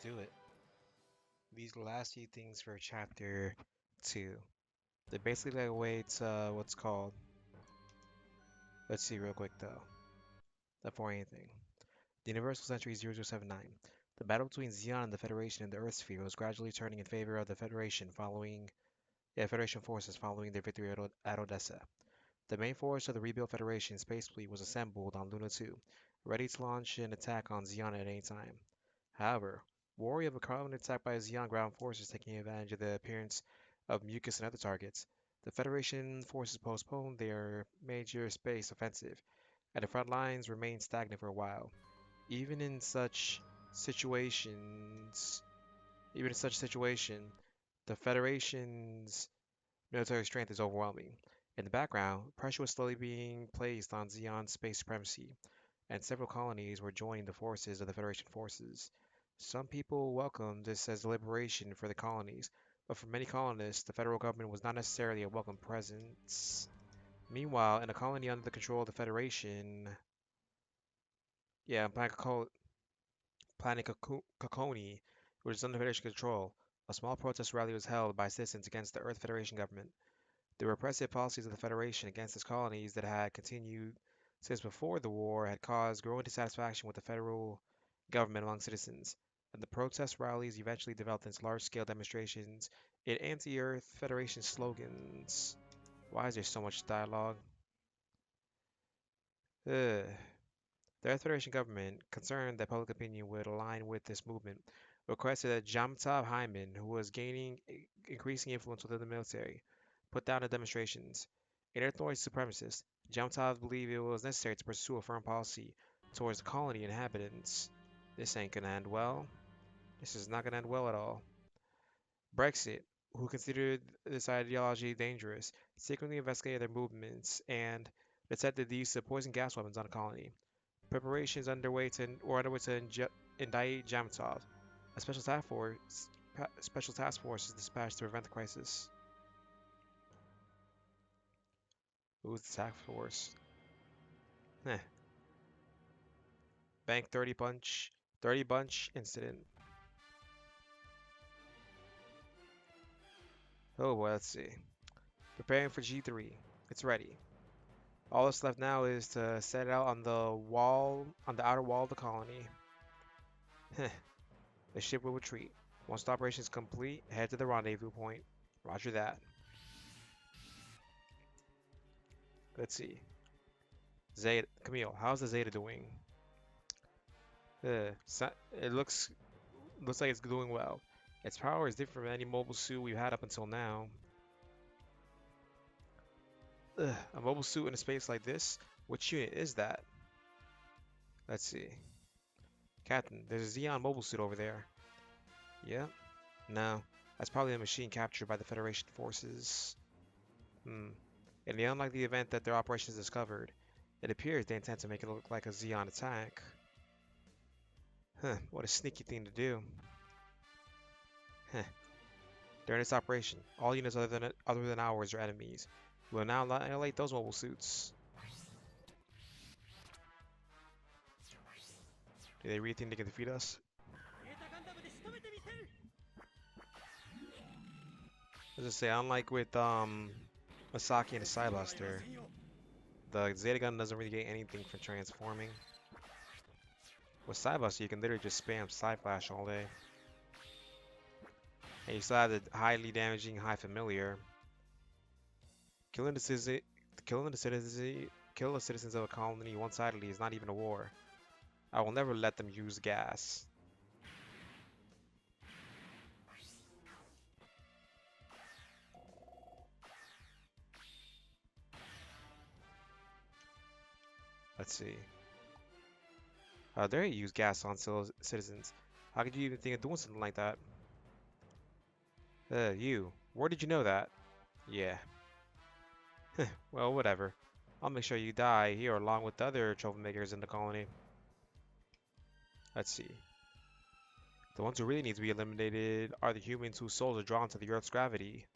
do it. These last few things for chapter 2. They're basically like a way to, what's called, let's see real quick though, before anything. The Universal Century 0079. The battle between Xeon and the Federation in the Earth sphere was gradually turning in favor of the Federation forces following their victory at Odessa. The main force of the rebuilt Federation space fleet was assembled on Luna 2, ready to launch an attack on Xeon at any time. However, worry of a Covenant attack by Xeon ground forces taking advantage of the appearance of mucus and other targets, the Federation forces postponed their major space offensive, and the front lines remained stagnant for a while. Even in such situations, even in such situation, the Federation's military strength is overwhelming. In the background, pressure was slowly being placed on Xeon's space supremacy, and several colonies were joining the forces of the Federation forces. Some people welcomed this as liberation for the colonies, but for many colonists, the federal government was not necessarily a welcome presence. Meanwhile, in a colony under the control of the Federation, yeah, Planet Caconi, which is under Federation control, a small protest rally was held by citizens against the Earth Federation government. The repressive policies of the Federation against its colonies that had continued since before the war had caused growing dissatisfaction with the federal government among citizens, and the protest rallies eventually developed into large-scale demonstrations in anti-Earth Federation slogans. Why is there so much dialogue? Ugh. The Earth Federation government, concerned that public opinion would align with this movement, requested that Jamtav Hyman, who was gaining increasing influence within the military, put down the demonstrations. In Earth North supremacists, Jamtav believed it was necessary to pursue a firm policy towards the colony inhabitants. This ain't gonna end well. This is not gonna end well at all. Brexit, who considered this ideology dangerous, secretly investigated their movements and detected the use of poison gas weapons on the colony. Preparations were underway to indict Jamtov. A special task force is dispatched to prevent the crisis. Who's the task force? Heh. Bank 30 bunch incident. Oh boy, let's see. Preparing for G3. It's ready. All that's left now is to set it out on the outer wall of the colony. Heh. The ship will retreat. Once the operation is complete, head to the rendezvous point. Roger that. Let's see. Zeta, Camille, how's the Zeta doing? It looks like it's doing well. Its power is different from any mobile suit we've had up until now. A mobile suit in a space like this? Which unit is that? Let's see. Captain, there's a Xeon mobile suit over there. Yeah? No. That's probably a machine captured by the Federation forces. Hmm. In the unlikely event that their operation is discovered, it appears they intend to make it look like a Xeon attack. Huh, what a sneaky thing to do. Heh. During this operation, all units other than ours are enemies. We will now annihilate those mobile suits. Do they really think they can defeat us? Let's just say, unlike with Masaki and the Psybuster, the Zeta Gun doesn't really get anything from transforming. With Psybuster, you can literally just spam Psy Flash all day. And you still have the highly damaging High Familiar. Killing the citizen, kill the citizens of a colony one-sidedly is not even a war. I will never let them use gas. Let's see. How dare you use gas on citizens? How could you even think of doing something like that? You. Where did you know that? Yeah. Well, whatever. I'll make sure you die here along with the other troublemakers in the colony. Let's see. The ones who really need to be eliminated are the humans whose souls are drawn to the Earth's gravity.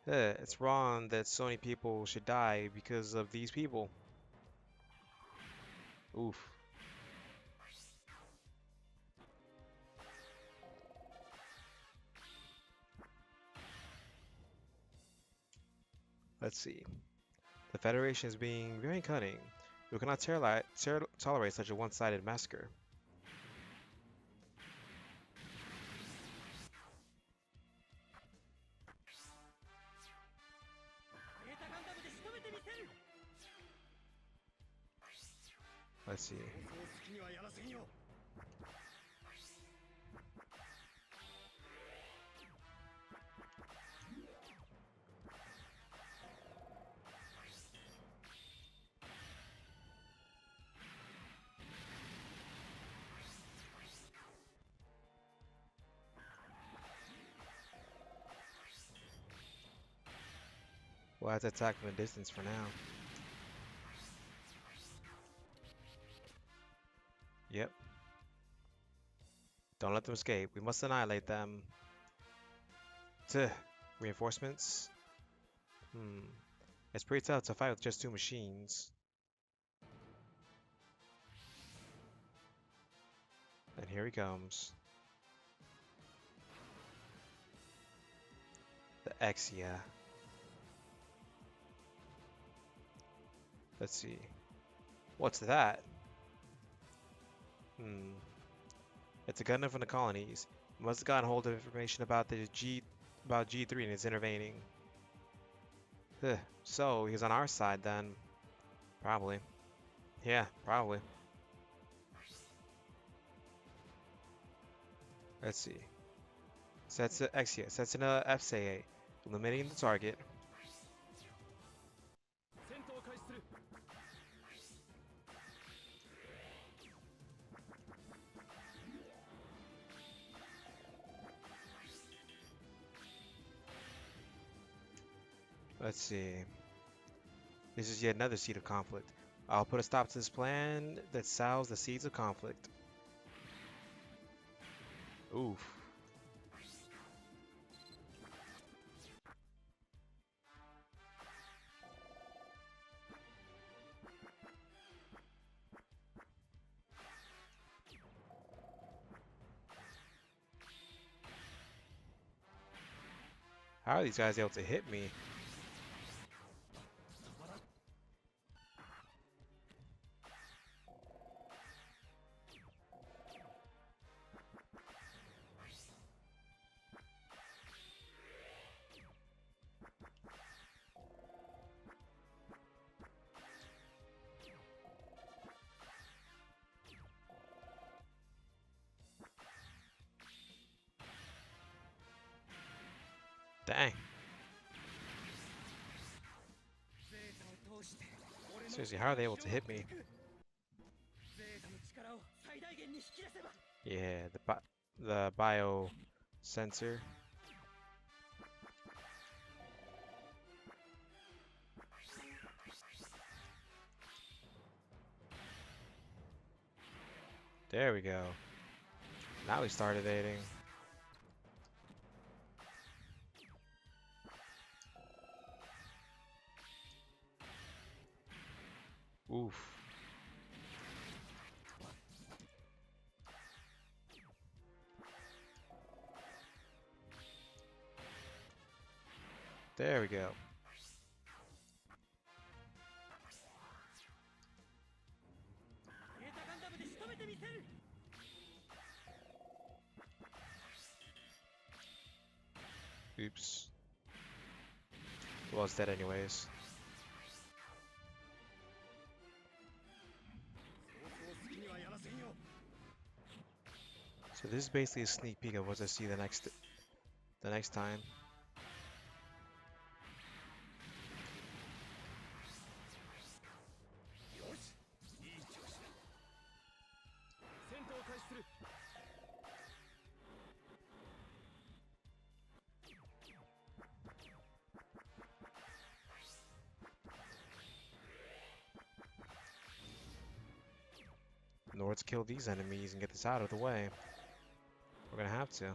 It's wrong that so many people should die because of these people. Oof. Let's see. The Federation is being very cunning. We cannot tolerate such a one-sided massacre. Let's see. We'll have to attack from a distance for now. Yep. Don't let them escape. We must annihilate them. Tuh. Reinforcements? It's pretty tough to fight with just two machines. And here he comes. The Exia. Let's see. What's that? It's a gunner from the colonies. Must have gotten hold of information about G3 and is intervening. So he's on our side then. Probably. Yeah, probably. Let's see. Sets Exia. Sets an FCA. Eliminating the target. Let's see. This is yet another seed of conflict. I'll put a stop to this plan that sows the seeds of conflict. Oof. How are these guys able to hit me? Dang. Seriously, how are they able to hit me? Yeah, the bio sensor. There we go. Now we start evading. Oof. There we go. Oops. Well, it's dead anyways. So this is basically a sneak peek of what I see the next time. In order to kill these enemies and get this out of the way, we're gonna have to.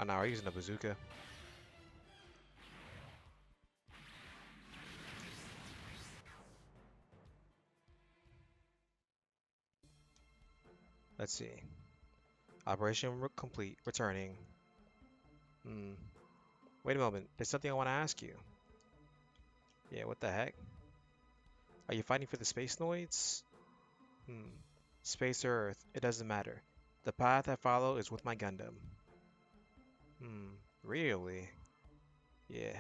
Oh no, we're using a bazooka. Let's see. Operation complete. Returning. Hmm. Wait a moment. There's something I want to ask you. Yeah, what the heck? Are you fighting for the space noids? Hmm. Space or Earth, it doesn't matter. The path I follow is with my Gundam. Hmm. Really? Yeah.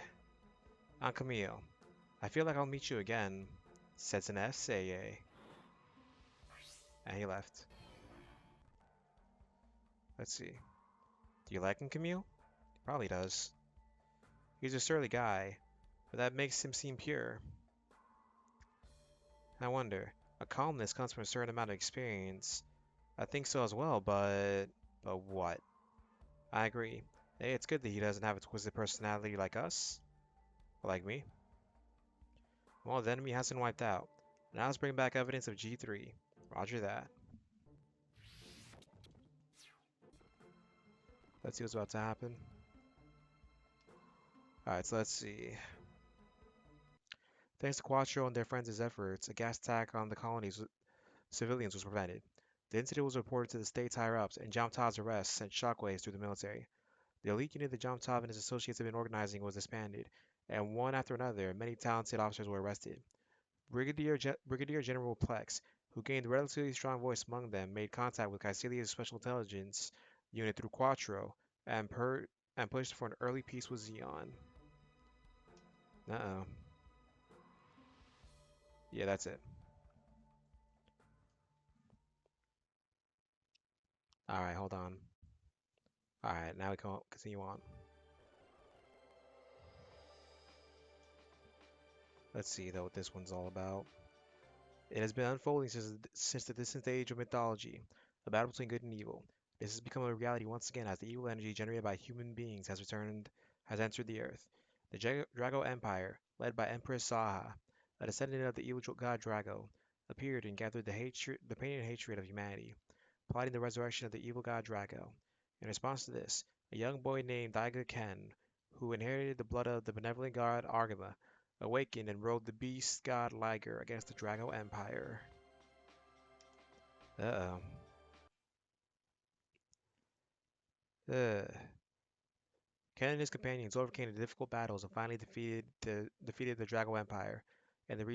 I'm Camille. I feel like I'll meet you again. Says an SAA. And he left. Let's see. Do you like him, Camille? He probably does. He's a surly guy, but that makes him seem pure. I wonder, a calmness comes from a certain amount of experience. I think so as well, but... But what? I agree. Hey, it's good that he doesn't have a twisted personality like us. Or like me. Well, the enemy has been wiped out. Now let's bring back evidence of G3. Roger that. Let's see what's about to happen. Alright, so let's see. Thanks to Quattro and their friends' efforts, a gas attack on the colony's civilians was prevented. The incident was reported to the state higher-ups, and Jamtav's arrest sent shockwaves through the military. The elite unit that Jamtav and his associates had been organizing was disbanded, and one after another, many talented officers were arrested. Brigadier General Plex, who gained a relatively strong voice among them, made contact with Caecilia's Special Intelligence Unit through Quattro and pushed for an early peace with Xeon. Uh-oh. Yeah, that's it. Alright, hold on. Alright, now we can continue on. Let's see, though, what this one's all about. It has been unfolding since the distant age of mythology, a battle between good and evil. This has become a reality once again as the evil energy generated by human beings has entered the earth. The Drago Empire, led by Empress Saha, a descendant of the evil god Drago, appeared and gathered the pain and hatred of humanity, plotting the resurrection of the evil god Drago. In response to this, a young boy named Daiga Ken, who inherited the blood of the benevolent god Argama, awakened and rode the beast god Liger against the Drago Empire. Uh-oh. Ugh. Ken and his companions overcame the difficult battles and finally defeated the Drago Empire and the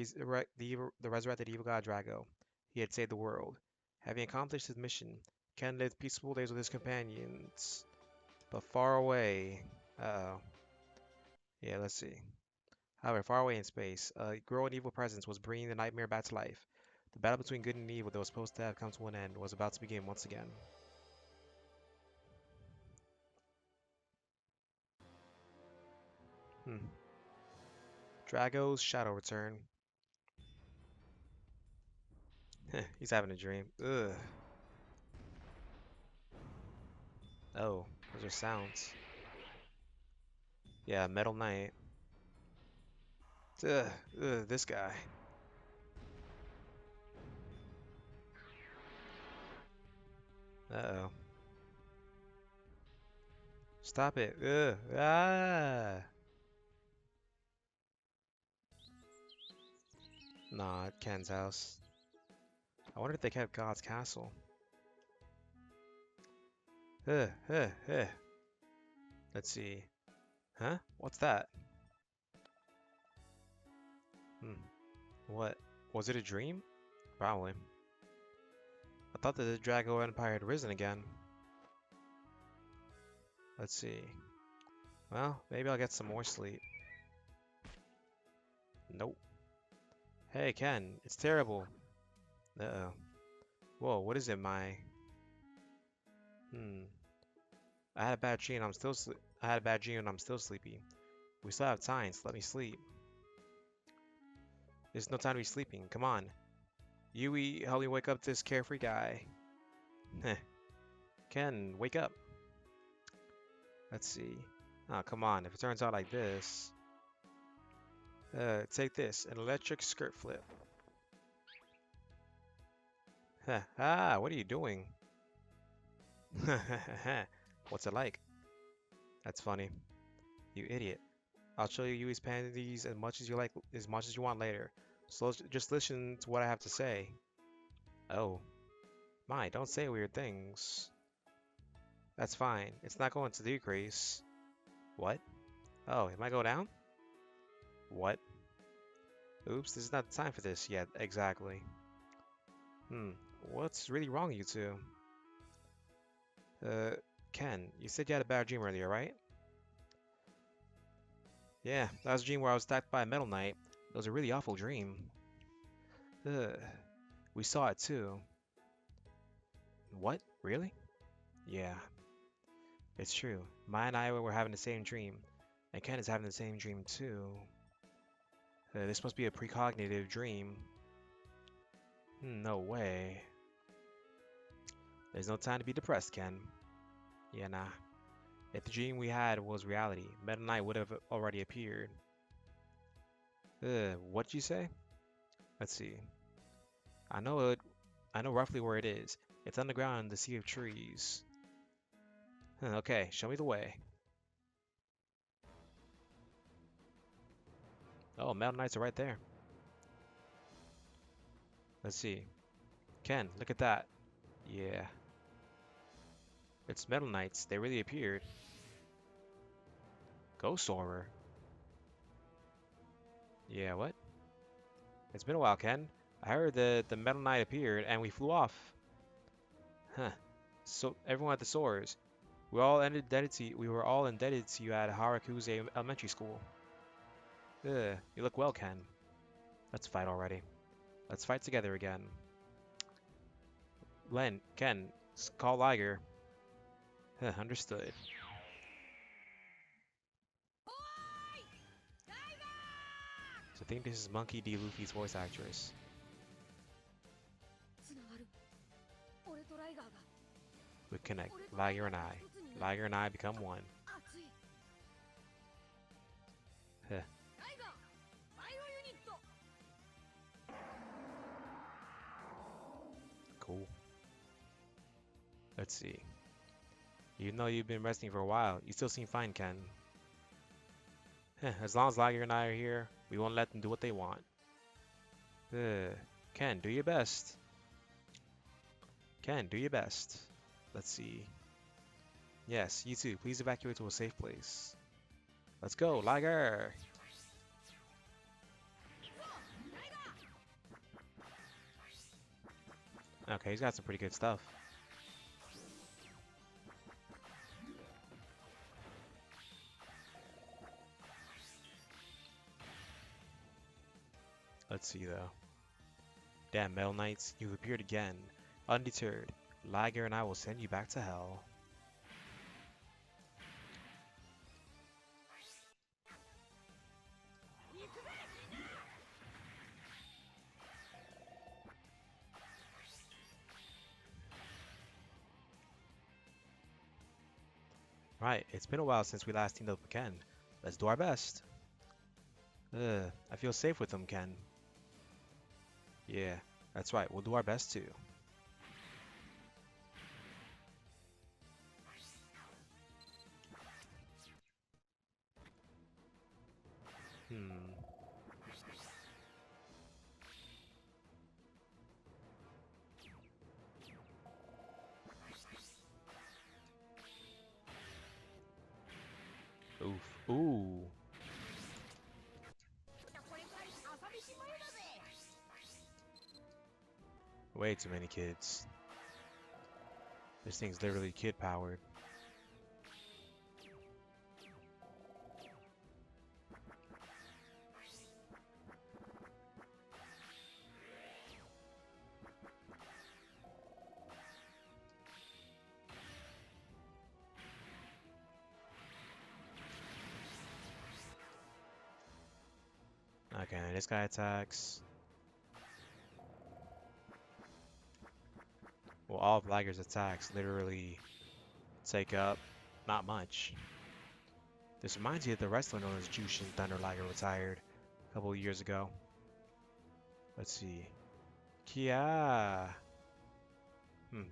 resurrected evil god Drago. He had saved the world. Having accomplished his mission, Ken lived peaceful days with his companions. But far away... Uh-oh. Yeah, let's see. However, far away in space, a growing evil presence was bringing the nightmare back to life. The battle between good and evil that was supposed to have come to an end was about to begin once again. Hmm. Drago's shadow return. He's having a dream. Ugh. Oh, those are sounds. Yeah, Metal Knight. Ugh, this guy. Uh-oh. Stop it. Ugh. Ah. Nah, at Ken's house. I wonder if they kept God's castle. Ugh, ugh, ugh. Let's see. Huh? What's that? Hmm. What? Was it a dream? Probably. I thought that the Drago Empire had risen again. Let's see. Well, maybe I'll get some more sleep. Nope. Hey, Ken, it's terrible. Uh-oh. Whoa, what is it, my... Hmm. I had a bad dream and I'm still sleepy. We still have time, so let me sleep. There's no time to be sleeping. Come on. Yui, help me wake up this carefree guy. Heh. Ken, wake up. Let's see. Oh, come on. If it turns out like this... take this. An electric skirt flip. Heh. Ah, what are you doing? What's it like? That's funny. You idiot. I'll show you Yui's panties as much as you like, as much as you want later. So just listen to what I have to say. Oh, my, don't say weird things. That's fine. It's not going to decrease. What? Oh, it might go down? What? Oops, this is not the time for this yet. Exactly. What's really wrong, you two? Uh, Ken, you said you had a bad dream earlier, right? Yeah, that was a dream where I was attacked by a metal knight. It was a really awful dream. Ugh, we saw it too. What? Really? Yeah, it's true. Maya and I were having the same dream, and Ken is having the same dream too. This must be a precognitive dream. No way. There's no time to be depressed, Ken. Yeah, nah. If the dream we had was reality, Meta Knight would have already appeared. What'd you say? Let's see. I know it. I know roughly where it is. It's underground in the sea of trees. Okay, show me the way. Oh, Metal Knights are right there. Let's see. Ken, look at that. Yeah. It's Metal Knights. They really appeared. Ghost Horror. Yeah, what? It's been a while, Ken. I heard that the Metal Knight appeared and we flew off. Huh. So everyone at the soars. We were all indebted to you at Harakuze Elementary School. You look well, Ken. Let's fight already. Let's fight together again. Ken, call Liger. Understood. So I think this is Monkey D. Luffy's voice actress. We connect, Liger and I. Liger and I become one. Huh. Cool. Let's see. Even though you've been resting for a while, you still seem fine, Ken. As long as Liger and I are here, we won't let them do what they want. Ken, do your best. Ken, do your best. Let's see. Yes, you too. Please evacuate to a safe place. Let's go, Liger! Okay, he's got some pretty good stuff. Let's see though. Damn, Metal Knights, you've appeared again. Undeterred, Liger and I will send you back to hell. Right, it's been a while since we last teamed up with Ken. Let's do our best. I feel safe with them, Ken. Yeah, that's right, we'll do our best too. Oof. Ooh. Way too many kids. This thing's literally kid powered. Okay, this guy attacks. Well, all of Liger's attacks literally take up not much. This reminds me of the wrestler known as Jushin Thunder Liger retired a couple of years ago. Let's see. Kia!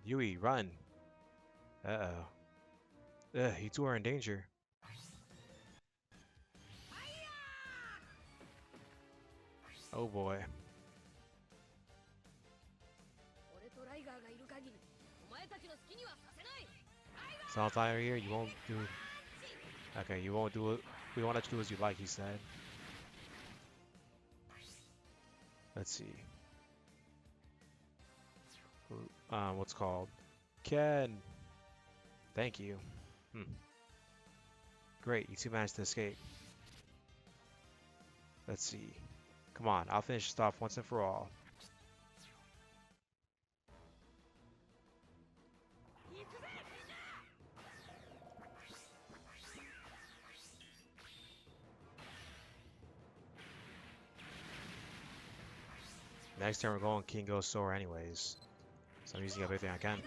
Yui, run! Uh-oh. You two are in danger. Oh boy. 俺とライガーがいる限りお前たちの好きにはさせない。 So I'm fine here. You won't do. Okay, you won't do it. We won't let you do as you like. He said. Let's see. What's called? Ken. Thank you. Hmm. Great. You two managed to escape. Let's see. Come on. I'll finish this off once and for all. Next turn we're going King Ghost Sora anyways. So I'm using up everything I can.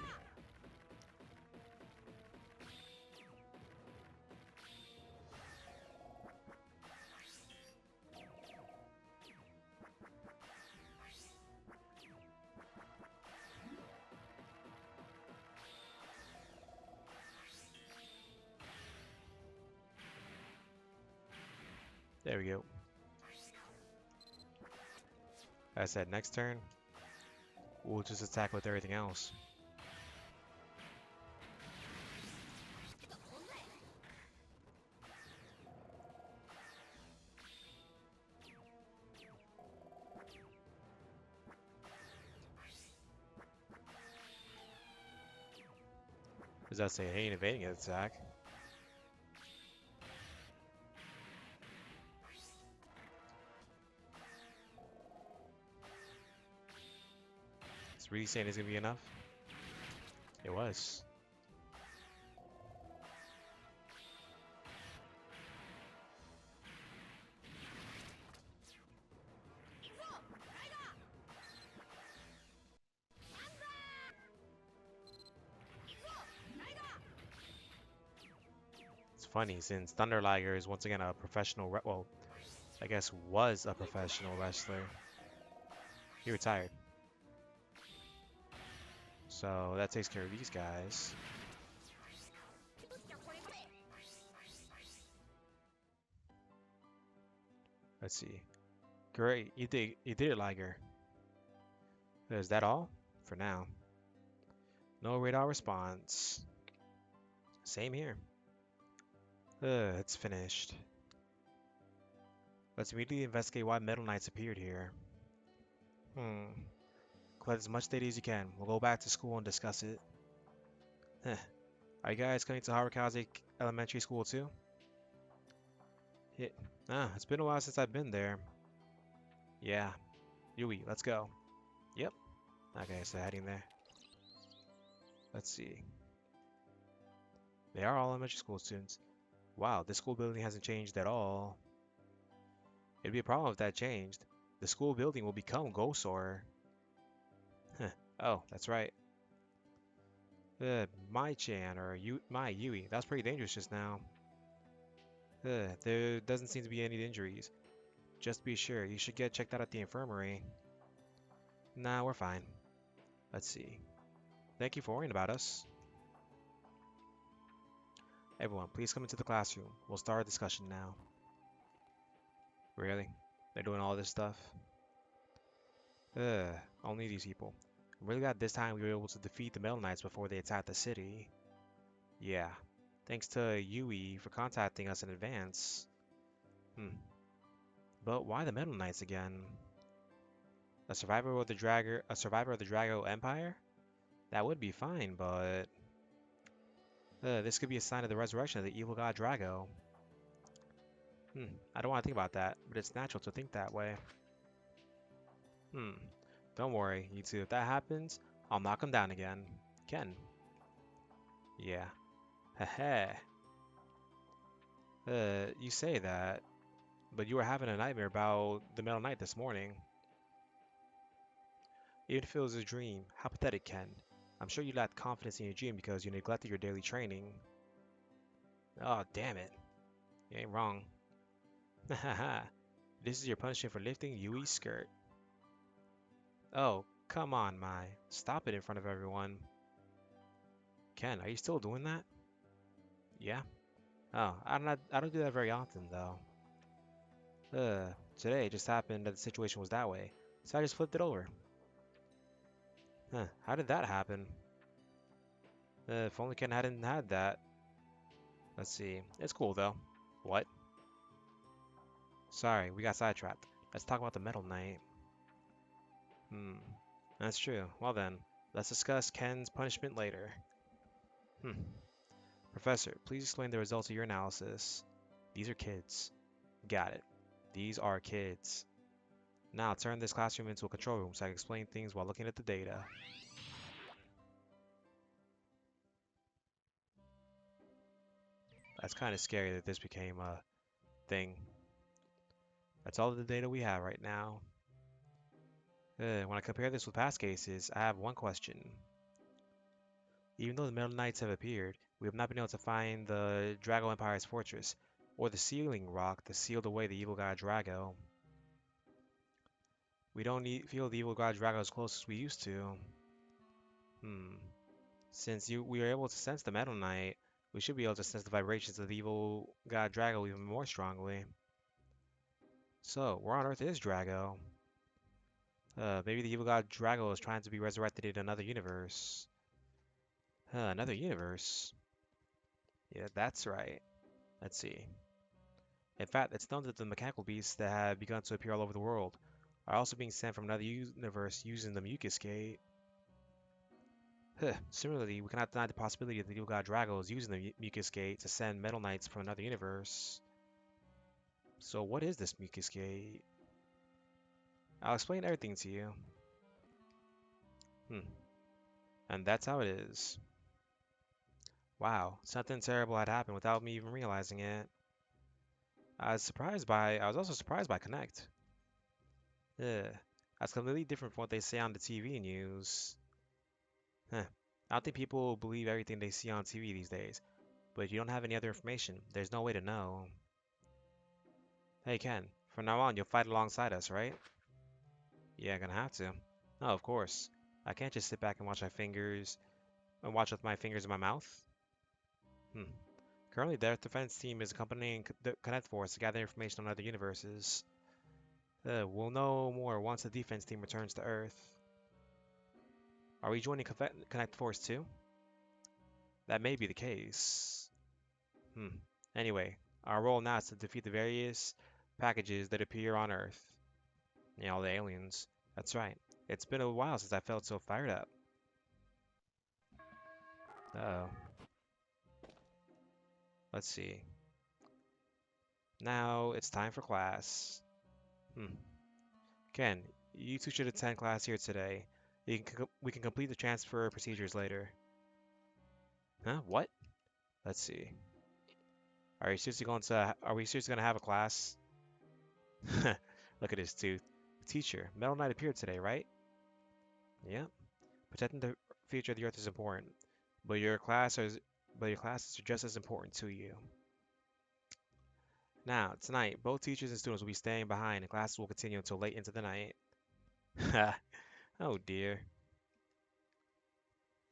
There we go. As I said, next turn, we'll just attack with everything else. Does that say it ain't evading an attack? It's really saying it's gonna be enough? It was. It's funny since Thunder Liger is once again a professional, well, I guess was a professional wrestler. He retired. So that takes care of these guys. Let's see. Great, you did it, Liger. Is that all? For now. No radar response. Same here. It's finished. Let's immediately investigate why Metal Knights appeared here. Collect as much data as you can. We'll go back to school and discuss it. Heh. Are you guys coming to Harukaze Elementary School too? Yeah. It's been a while since I've been there. Yeah. Yui, let's go. Yep. Okay, so heading there. Let's see. They are all elementary school students. Wow, this school building hasn't changed at all. It'd be a problem if that changed. The school building will become Gosor. Oh, that's right. Mai-chan or Yui. That was pretty dangerous just now. There doesn't seem to be any injuries. Just be sure, you should get checked out at the infirmary. Nah, we're fine. Let's see. Thank you for worrying about us. Everyone, please come into the classroom. We'll start our discussion now. Really? They're doing all this stuff? Only these people. I'm really glad this time we were able to defeat the Metal Knights before they attacked the city. Yeah. Thanks to Yui for contacting us in advance. But why the Metal Knights again? A survivor of the Drago Empire? That would be fine, but this could be a sign of the resurrection of the evil god Drago. I don't want to think about that, but it's natural to think that way. Don't worry, you two. If that happens, I'll knock him down again. Ken. Yeah. Heh. You say that, but you were having a nightmare about the Metal Knight this morning. Even if it was a dream, how pathetic, Ken. I'm sure you lacked confidence in your dream because you neglected your daily training. Oh, damn it. You ain't wrong. Haha. This is your punishment for lifting Yui's skirt. Oh, come on, Mai. Stop it in front of everyone. Ken, are you still doing that? Yeah. Oh, I don't do that very often though. Today it just happened that the situation was that way, so I just flipped it over. Huh, how did that happen? If only Ken hadn't had that. Let's see. It's cool though. What? Sorry, we got sidetracked. Let's talk about the Metal Knight. Hmm, that's true. Well then, let's discuss Ken's punishment later. Hmm. Professor, please explain the results of your analysis. These are kids. Got it. These are kids. Now turn this classroom into a control room so I can explain things while looking at the data. That's kind of scary that this became a thing. That's all the data we have right now. When I compare this with past cases, I have one question. Even though the Metal Knights have appeared, we have not been able to find the Drago Empire's fortress, or the sealing rock that sealed away the evil god Drago. We don't feel the evil god Drago as close as we used to. Hmm. Since we are able to sense the Metal Knight, we should be able to sense the vibrations of the evil god Drago even more strongly. So, where on earth is Drago? Maybe the evil god Drago is trying to be resurrected in another universe. Another universe? Yeah, that's right. Let's see. In fact, it's known that the mechanical beasts that have begun to appear all over the world are also being sent from another universe using the mucus gate. Similarly, we cannot deny the possibility that the evil god Drago is using the mucus gate to send Metal Knights from another universe. So what is this mucus gate? I'll explain everything to you. Hmm. And that's how it is. Wow, something terrible had happened without me even realizing it. I was also surprised by Connect. Ugh. That's completely different from what they say on the TV news. Huh. I don't think people believe everything they see on TV these days. But if you don't have any other information, there's no way to know. Hey Ken, from now on you'll fight alongside us, right? Yeah, gonna have to. No, of course. I can't just sit back and watch with my fingers in my mouth. Hmm. Currently, the Earth Defense Team is accompanying the Connect Force to gather information on other universes. We'll know more once the defense team returns to Earth. Are we joining Connect Force too? That may be the case. Hmm. Anyway, our role now is to defeat the various packages that appear on Earth. You know, the aliens. That's right. It's been a while since I felt so fired up. Uh-oh. Let's see. Now it's time for class. Hmm. Ken, you two should attend class here today. We can complete the transfer procedures later. Huh? What? Let's see. Are we seriously going to have a class? Look at his tooth. Teacher, Metal Knight appeared today, right? Yeah. Protecting the future of the Earth is important, but your classes are just as important to you. Now, tonight, both teachers and students will be staying behind, and classes will continue until late into the night. Oh dear.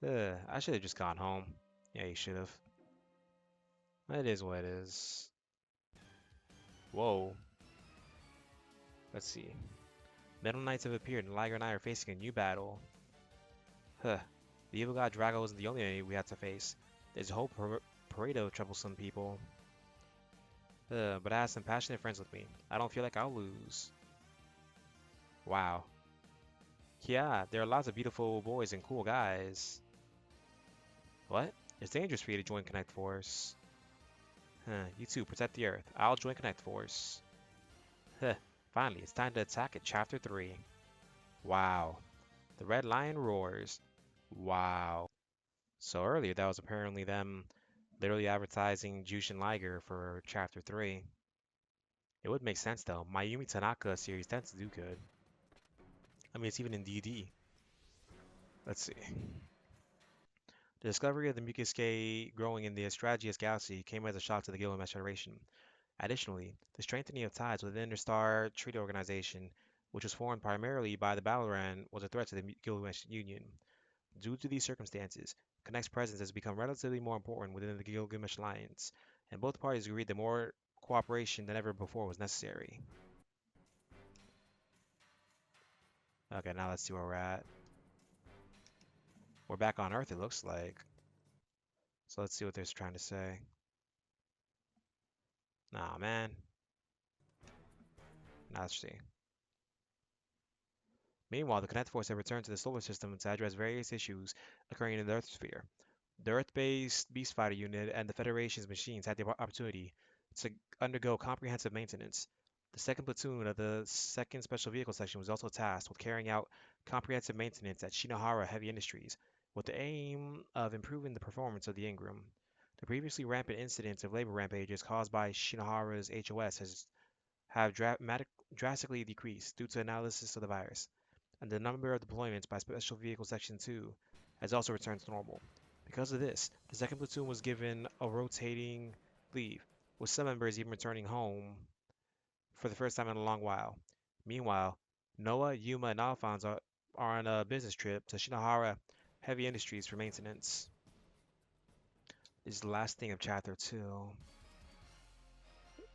I should have just gone home. Yeah, you should have. It is what it is. Whoa. Let's see. Metal Knights have appeared, and Liger and I are facing a new battle. Huh. The evil god Drago isn't the only enemy we have to face. There's a whole parade of troublesome people. But I have some passionate friends with me. I don't feel like I'll lose. Wow. Yeah, there are lots of beautiful boys and cool guys. What? It's dangerous for you to join Connect Force. Huh, you two protect the Earth. I'll join Connect Force. Huh, finally, it's time to attack at Chapter 3. Wow. The Red Lion roars. Wow. So earlier, that was apparently them literally advertising Jushin Liger for Chapter 3. It would make sense though. Mayumi Tanaka series tends to do good. I mean, it's even in DD. Let's see. The discovery of the Mucuscae growing in the Astragalus galaxy came as a shock to the Gilgamesh Federation. Additionally, the strengthening of ties with the Interstar Treaty Organization, which was formed primarily by the Balaran, was a threat to the Gilgamesh Union. Due to these circumstances, Connect's presence has become relatively more important within the Gilgamesh Alliance, and both parties agreed that more cooperation than ever before was necessary. Okay, now let's see where we're at. We're back on Earth, it looks like. So let's see what they're trying to say. Nah, man. Now let's see. Meanwhile, the Connect Force had returned to the solar system to address various issues occurring in the Earth sphere. The Earth-based Beast Fighter unit and the Federation's machines had the opportunity to undergo comprehensive maintenance. The second platoon of the 2nd Special Vehicle Section was also tasked with carrying out comprehensive maintenance at Shinohara Heavy Industries, with the aim of improving the performance of the Ingram. The previously rampant incidents of labor rampages caused by Shinohara's HOS have drastically decreased due to analysis of the virus, and the number of deployments by Special Vehicle Section 2 has also returned to normal. Because of this, the second platoon was given a rotating leave, with some members even returning home for the first time in a long while. Meanwhile, Noah, Yuma, and Alphonse are on a business trip to Shinohara Heavy Industries for maintenance. This is the last thing of Chapter 2.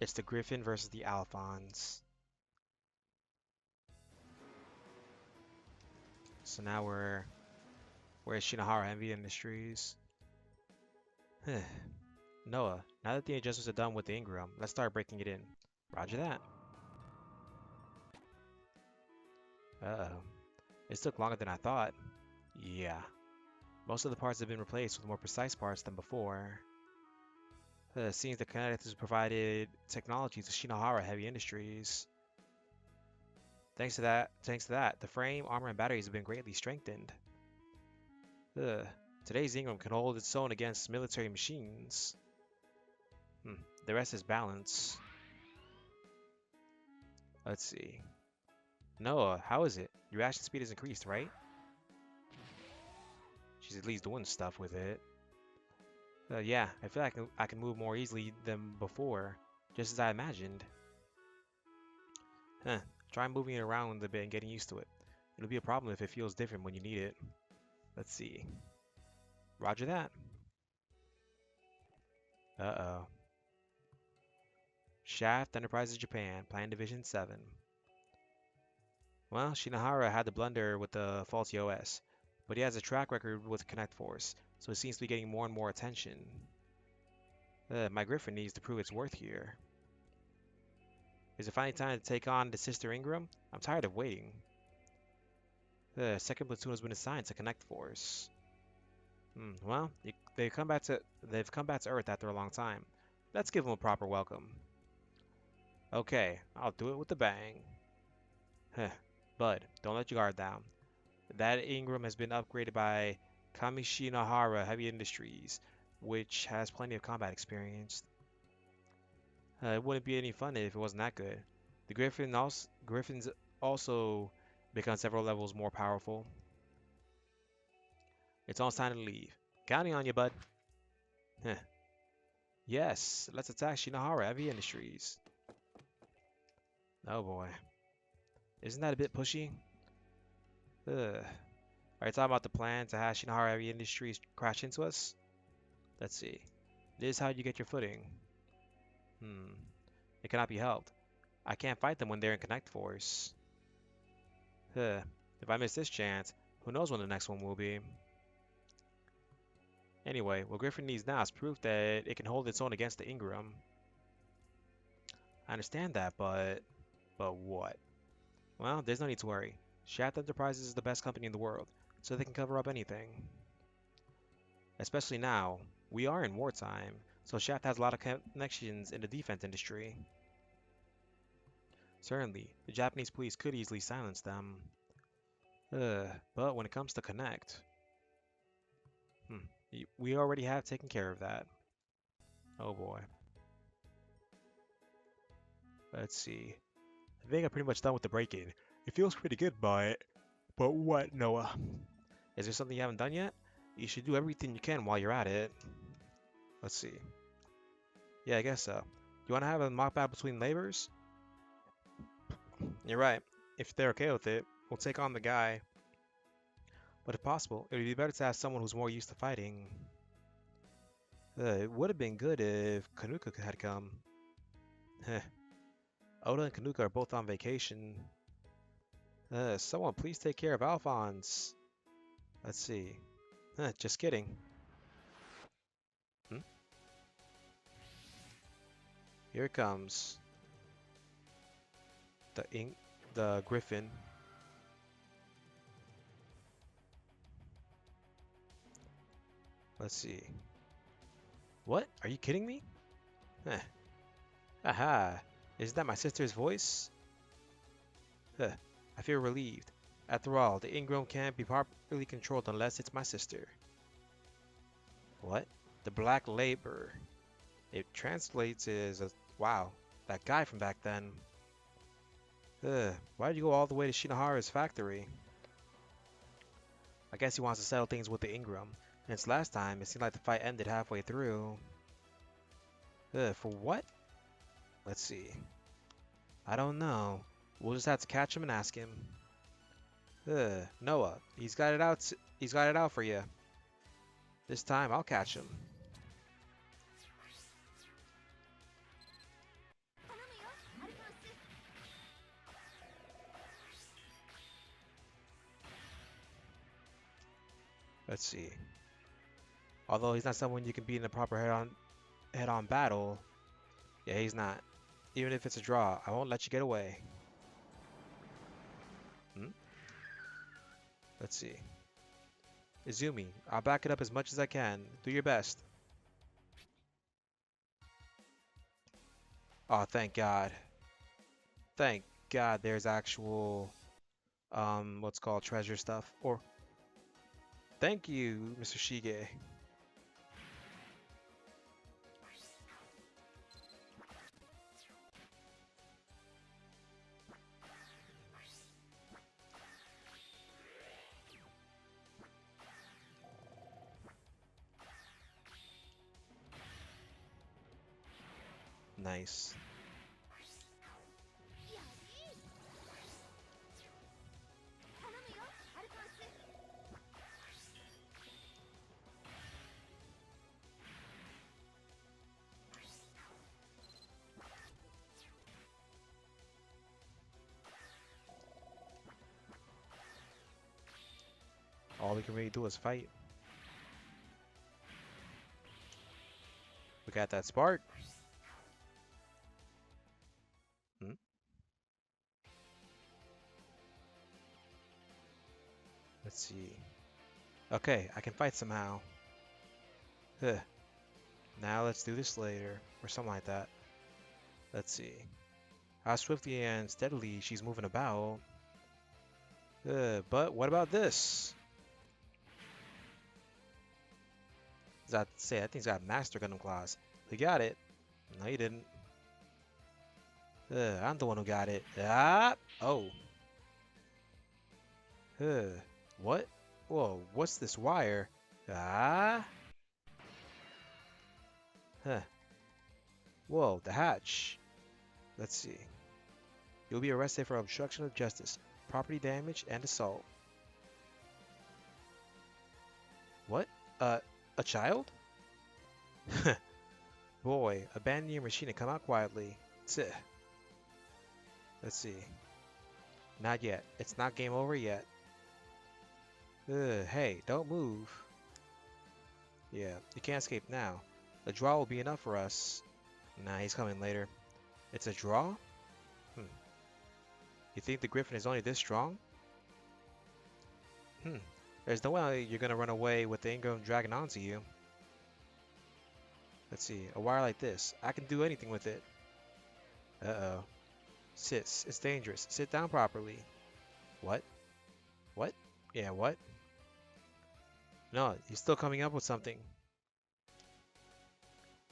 It's the Griffon versus the Alphonse. So now we're at Shinohara Heavy Industries. Noah, now that the adjustments are done with the Ingram, let's start breaking it in. Roger that. Uh-oh. This took longer than I thought. Yeah. Most of the parts have been replaced with more precise parts than before. Seems the Kinetic has provided technology to Shinohara Heavy Industries. Thanks to that, the frame, armor, and batteries have been greatly strengthened. Ugh. Today's Ingram can hold its own against military machines. The rest is balance. Let's see. Noah, how is it? Your reaction speed has increased, right? She's at least doing stuff with it. Yeah, I feel like I can move more easily than before, just as I imagined. Huh. Try moving it around a bit and getting used to it. It'll be a problem if it feels different when you need it. Let's see. Roger that. Uh-oh. Shaft Enterprises Japan, Plan Division 7. Well, Shinohara had the blunder with the faulty OS, but he has a track record with Connect Force, so it seems to be getting more and more attention. My Griffon needs to prove its worth here. Is it finally time to take on the sister Ingram? I'm tired of waiting. The second platoon has been assigned to Connect Force. Well, they've come back to Earth after a long time. Let's give them a proper welcome. Okay, I'll do it with a bang. Heh. Bud, don't let your guard down. That Ingram has been upgraded by Kamishinohara Heavy Industries, which has plenty of combat experience. It wouldn't be any fun if it wasn't that good. The Griffins also become several levels more powerful. It's almost time to leave. Counting on you, bud. Heh. Yes, let's attack Shinohara Heavy Industries. Oh boy. Isn't that a bit pushy? Ugh. Are you talking about the plan to have Shinohara Heavy Industries crash into us? Let's see. This is how you get your footing. It cannot be helped. I can't fight them when they're in Connect Force. Huh. If I miss this chance, who knows when the next one will be. Anyway, what Griffin needs now is proof that it can hold its own against the Ingram. I understand that, but... But what? Well, there's no need to worry. Shaft Enterprises is the best company in the world, so they can cover up anything. Especially now, we are in wartime, so Shaft has a lot of connections in the defense industry. Certainly, the Japanese police could easily silence them. But when it comes to Connect, we already have taken care of that. Oh boy. Let's see. I think I'm pretty much done with the break-in. It feels pretty good, but what, Noah? Is there something you haven't done yet? You should do everything you can while you're at it. Let's see. Yeah, I guess so. You want to have a mock battle between labors? You're right. If they're okay with it, we'll take on the guy. But if possible, it would be better to have someone who's more used to fighting. It would have been good if Kanuka had come. Heh. Oda and Kanuka are both on vacation. Someone please take care of Alphonse. Let's see. Just kidding. Hmm? Here it comes. The griffon. Let's see. What? Are you kidding me? Huh. Aha. Is that my sister's voice? Huh. I feel relieved. After all, the ingram can't be properly controlled unless it's my sister. What? The black labor. It translates as a, wow, that guy from back then. Why did you go all the way to Shinohara's factory? I guess he wants to settle things with the Ingram. Since last time, it seemed like the fight ended halfway through. For what? Let's see. I don't know. We'll just have to catch him and ask him. Noah, he's got it out. He's got it out for you. This time, I'll catch him. Let's see. Although he's not someone you can beat in a proper head-on battle. Yeah, he's not. Even if it's a draw, I won't let you get away. Hmm? Let's see. Izumi, I'll back it up as much as I can. Do your best. Oh, thank God. Thank God there's actual, what's called treasure stuff. Or, thank you, Mr. Shige. Nice. All we can really do is fight. We got that spark. Hmm? Let's see. Okay, I can fight somehow. Huh. Now let's do this later, or something like that. Let's see. How swiftly and steadily she's moving about. But what about this? Does that say that thing's got Master Gundam claws? You got it. No, you didn't. I'm the one who got it. Ah! Oh. What? Whoa, what's this wire? Ah! Huh. Whoa, the hatch. Let's see. You'll be arrested for obstruction of justice, property damage, and assault. What? A child? Boy, abandon your machine and come out quietly. Tch. Let's see. Not yet. It's not game over yet. Hey, don't move. Yeah, you can't escape now. The draw will be enough for us. Nah, he's coming later. It's a draw? You think the griffon is only this strong? There's no way you're gonna run away with the ingram dragging onto you. Let's see, a wire like this. I can do anything with it. Uh-oh. Sis, it's dangerous. Sit down properly. What? What? Yeah, what? No, he's still coming up with something.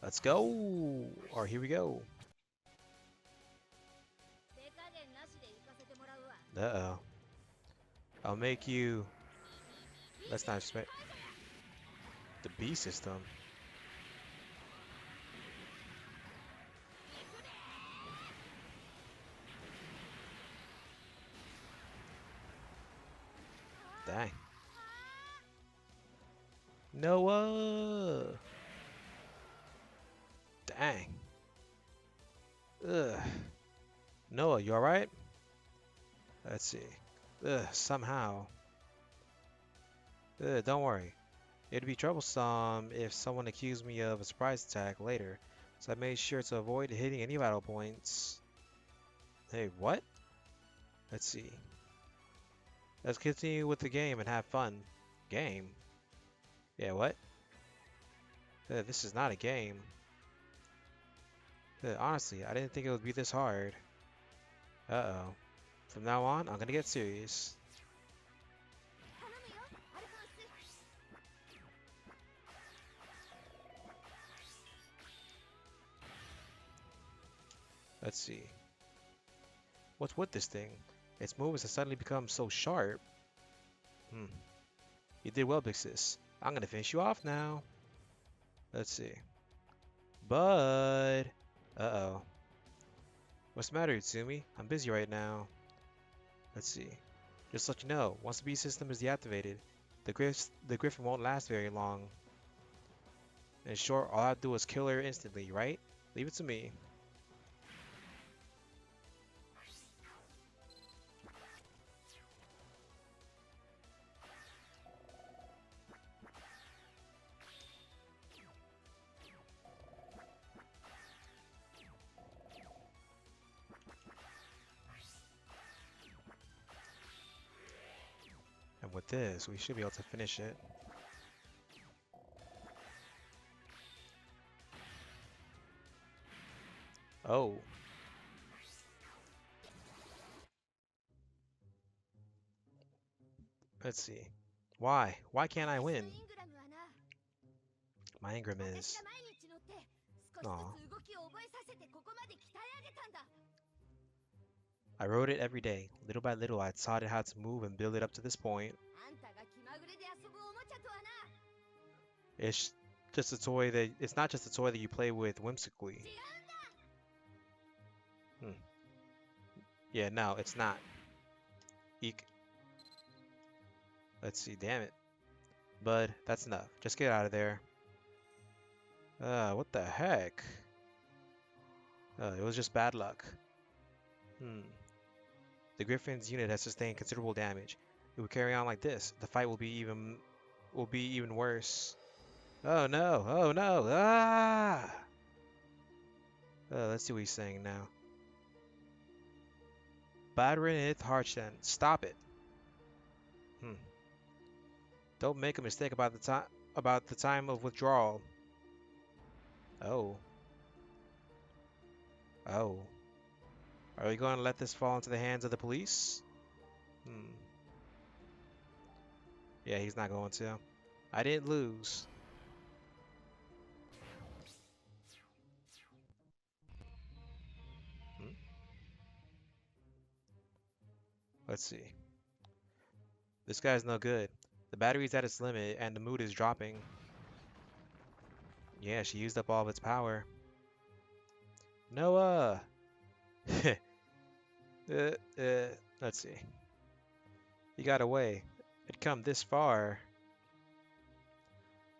Let's go! Or here we go. Uh-oh. I'll make you... Let's not expect... The B system. Dang. Noah! Dang. Ugh. Noah, you alright? Let's see. Somehow. Don't worry. It'd be troublesome if someone accused me of a surprise attack later, so I made sure to avoid hitting any battle points. Hey, what? Let's see. Let's continue with the game and have fun. Game? Yeah, what? This is not a game. Honestly, I didn't think it would be this hard. Uh-oh. From now on, I'm gonna get serious. 頼むよアルフォンス。 Let's see. What's with this thing? Its movements have suddenly become so sharp. Hmm. You did well, Big Sis. I'm gonna finish you off now. Let's see. Bud. Uh-oh. What's the matter, Utsumi? I'm busy right now. Let's see. Just to let you know, once the B system is deactivated, the Griffin won't last very long. In short, all I have to do is kill her instantly, right? Leave it to me. And with this, we should be able to finish it. Oh. Let's see. Why? Why can't I 私の win? イングラムはな、 My Ingram 私 is. が毎日乗って少し Aw. ずつ動きを覚えさせてここまで鍛え上げたんだ。 I rode it every day. Little by little, I taught it how to move and build it up to this point. あんたが気まぐれで遊ぶおもちゃとはな。 It's just a toy that it's not just a toy that you play with whimsically. 違う。 Hmm. Yeah, no, it's not. Eek. Let's see, damn it. Bud, that's enough. Just get out of there. What the heck? It was just bad luck. Hmm. The Griffin's unit has sustained considerable damage. If we carry on like this, the fight will be even worse. Oh no! Oh no! Ah! Let's see what he's saying now. Badrinith Harshen, stop it. Hmm. Don't make a mistake about the time of withdrawal. Oh. Oh. Are we going to let this fall into the hands of the police? Hmm. Yeah, he's not going to. I didn't lose. Hmm? Let's see. This guy's no good. The battery's at its limit and the mood is dropping. Yeah, she used up all of its power. Noah! Let's see. He got away. It'd come this far.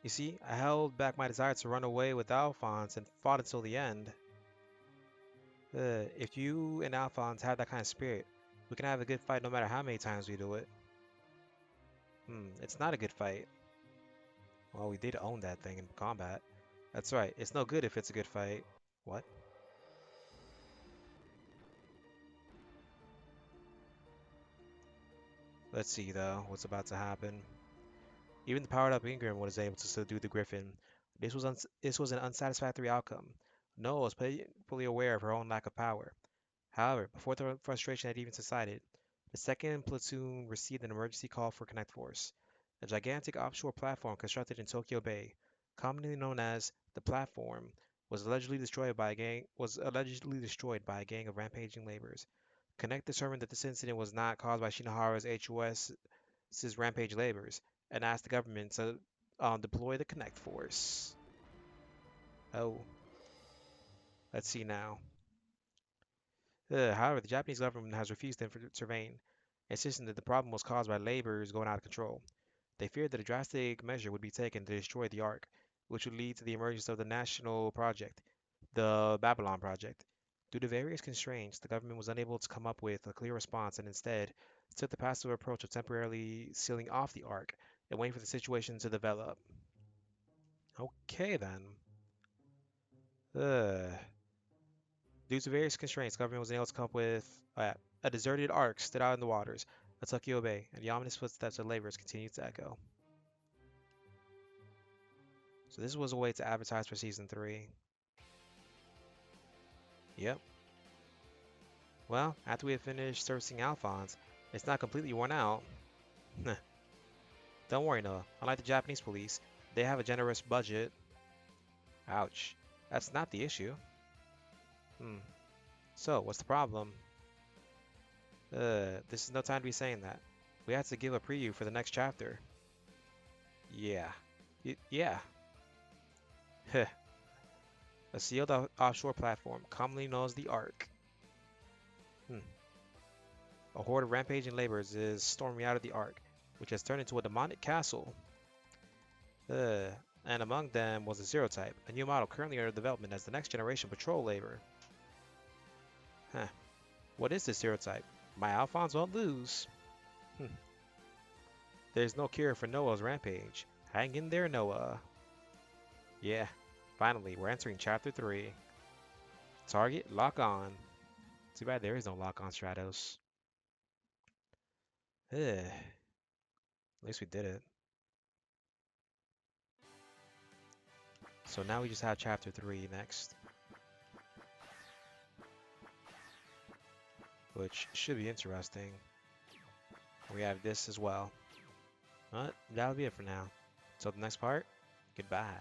You see, I held back my desire to run away with Alphonse and fought until the end. If you and Alphonse have that kind of spirit, we can have a good fight no matter how many times we do it. It's not a good fight. Well, we did own that thing in combat. That's right, it's no good if it's a good fight. What? Let's see, though, what's about to happen. Even the powered-up Ingram was able to subdue the Griffin. This was an unsatisfactory outcome. Noah was painfully aware of her own lack of power. However, before the frustration had even subsided, the second platoon received an emergency call for Connect Force, a gigantic offshore platform constructed in Tokyo Bay, commonly known as the Platform, was allegedly destroyed by a gang of rampaging laborers. Connect determined that this incident was not caused by Shinohara's HOS's rampage laborers, and asked the government to deploy the Connect Force. Oh, let's see now. However, the Japanese government has refused to intervene, insisting that the problem was caused by laborers going out of control. They feared that a drastic measure would be taken to destroy the Ark, which would lead to the emergence of the national project, the Babylon Project. Due to various constraints, the government was unable to come up with a clear response and instead took the passive approach of temporarily sealing off the arc and waiting for the situation to develop. Okay then. Ugh. Due to various constraints, government was unable to come up with a deserted ark stood out in the waters of Tokyo Bay, and the ominous footsteps of laborers continued to echo. So this was a way to advertise for season 3. Yep. Well, after we had finished servicing Alphonse, it's not completely worn out. Don't worry, Noah. Unlike the Japanese police, they have a generous budget. Ouch. That's not the issue. Hmm. So, what's the problem? This is no time to be saying that. We have to give a preview for the next chapter. Yeah. Yeah. Heh. A sealed offshore platform, commonly known as the Ark. Hmm. A horde of rampaging laborers is storming out of the Ark, which has turned into a demonic castle. And among them was a Zero Type, a new model currently under development as the next generation patrol labor. Huh. What is this Zero Type? My Alphonse won't lose. There's no cure for Noah's rampage. Hang in there, Noah. Yeah, finally, we're entering Chapter 3. Target, lock on. Too bad there is no lock on Stratos. At least we did it. So now we just have Chapter 3 next, which should be interesting. We have this as well. But that'll be it for now. Till the next part, goodbye.